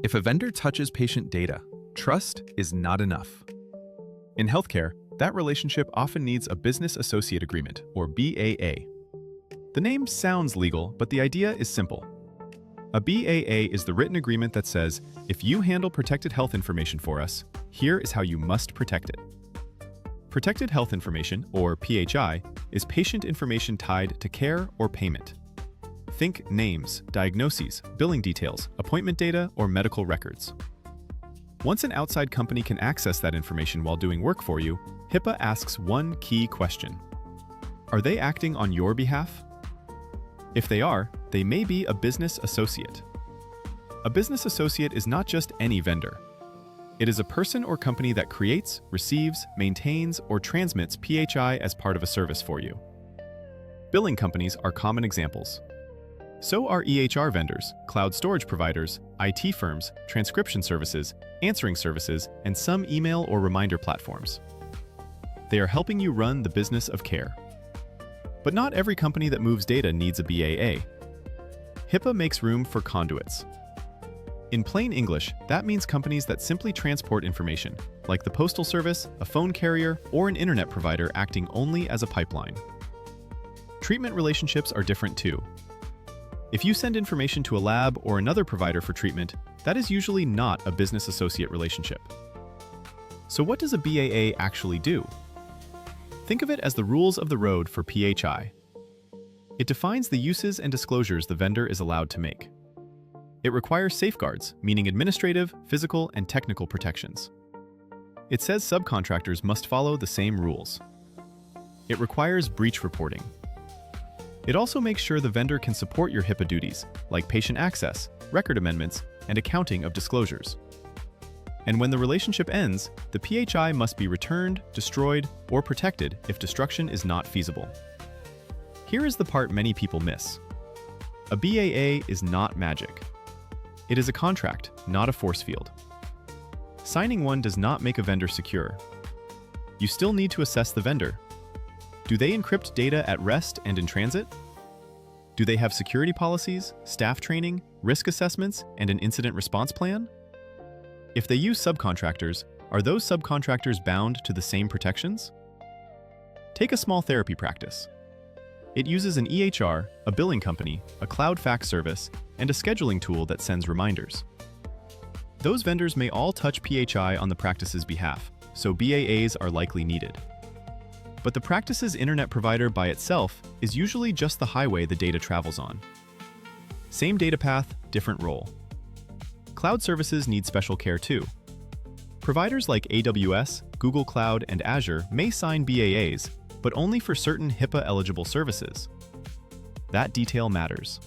If a vendor touches patient data, trust is not enough. In healthcare, that relationship often needs a business associate agreement, or BAA. The name sounds legal, but the idea is simple. A BAA is the written agreement that says, if you handle protected health information for us, here is how you must protect it. Protected health information, or PHI, is patient information tied to care or payment. Think names, diagnoses, billing details, appointment data, or medical records. Once an outside company can access that information while doing work for you, HIPAA asks one key question. Are they acting on your behalf? If they are, they may be a business associate. A business associate is not just any vendor. It is a person or company that creates, receives, maintains, or transmits PHI as part of a service for you. Billing companies are common examples. So are EHR vendors, cloud storage providers, IT firms, transcription services, answering services, and some email or reminder platforms. They are helping you run the business of care. But not every company that moves data needs a BAA. HIPAA makes room for conduits. In plain English, that means companies that simply transport information, like the postal service, a phone carrier, or an internet provider acting only as a pipeline. Treatment relationships are different too. If you send information to a lab or another provider for treatment, that is usually not a business associate relationship. So what does a BAA actually do? Think of it as the rules of the road for PHI. It defines the uses and disclosures the vendor is allowed to make. It requires safeguards, meaning administrative, physical, and technical protections. It says subcontractors must follow the same rules. It requires breach reporting. It also makes sure the vendor can support your HIPAA duties, like patient access, record amendments, and accounting of disclosures. And when the relationship ends, the PHI must be returned, destroyed, or protected if destruction is not feasible. Here is the part many people miss. A BAA is not magic. It is a contract, not a force field. Signing one does not make a vendor secure. You still need to assess the vendor. Do they encrypt data at rest and in transit? Do they have security policies, staff training, risk assessments, and an incident response plan? If they use subcontractors, are those subcontractors bound to the same protections? Take a small therapy practice. It uses an EHR, a billing company, a cloud fax service, and a scheduling tool that sends reminders. Those vendors may all touch PHI on the practice's behalf, so BAAs are likely needed. But the practice's internet provider by itself is usually just the highway the data travels on. Same data path, different role. Cloud services need special care too. Providers like AWS, Google Cloud, and Azure may sign BAAs, but only for certain HIPAA-eligible services. That detail matters.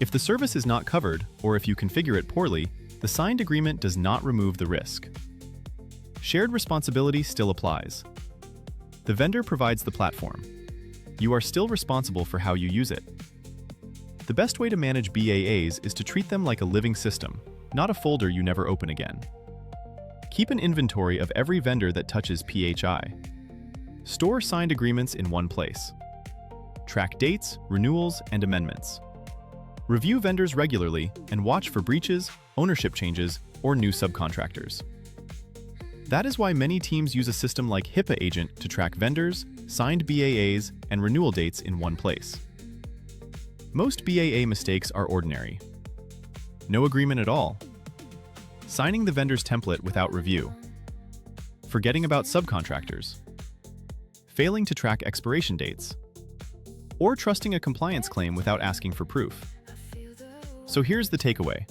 If the service is not covered, or if you configure it poorly, the signed agreement does not remove the risk. Shared responsibility still applies. The vendor provides the platform. You are still responsible for how you use it. The best way to manage BAAs is to treat them like a living system, not a folder you never open again. Keep an inventory of every vendor that touches PHI. Store signed agreements in one place. Track dates, renewals, and amendments. Review vendors regularly and watch for breaches, ownership changes, or new subcontractors. That is why many teams use a system like HIPAA Agent to track vendors, signed BAAs, and renewal dates in one place. Most BAA mistakes are ordinary. No agreement at all. Signing the vendor's template without review. Forgetting about subcontractors. Failing to track expiration dates. Or trusting a compliance claim without asking for proof. So here's the takeaway.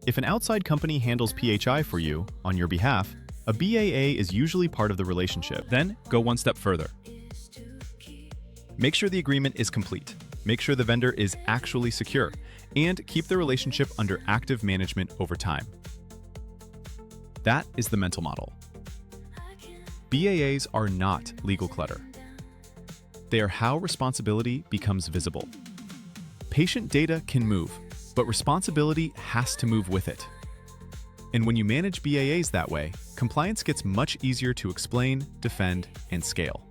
If an outside company handles PHI for you, on your behalf, a BAA is usually part of the relationship. Then, go one step further. Make sure the agreement is complete. Make sure the vendor is actually secure, and keep the relationship under active management over time. That is the mental model. BAAs are not legal clutter. They are how responsibility becomes visible. Patient data can move, but responsibility has to move with it. And when you manage BAAs that way, compliance gets much easier to explain, defend, and scale.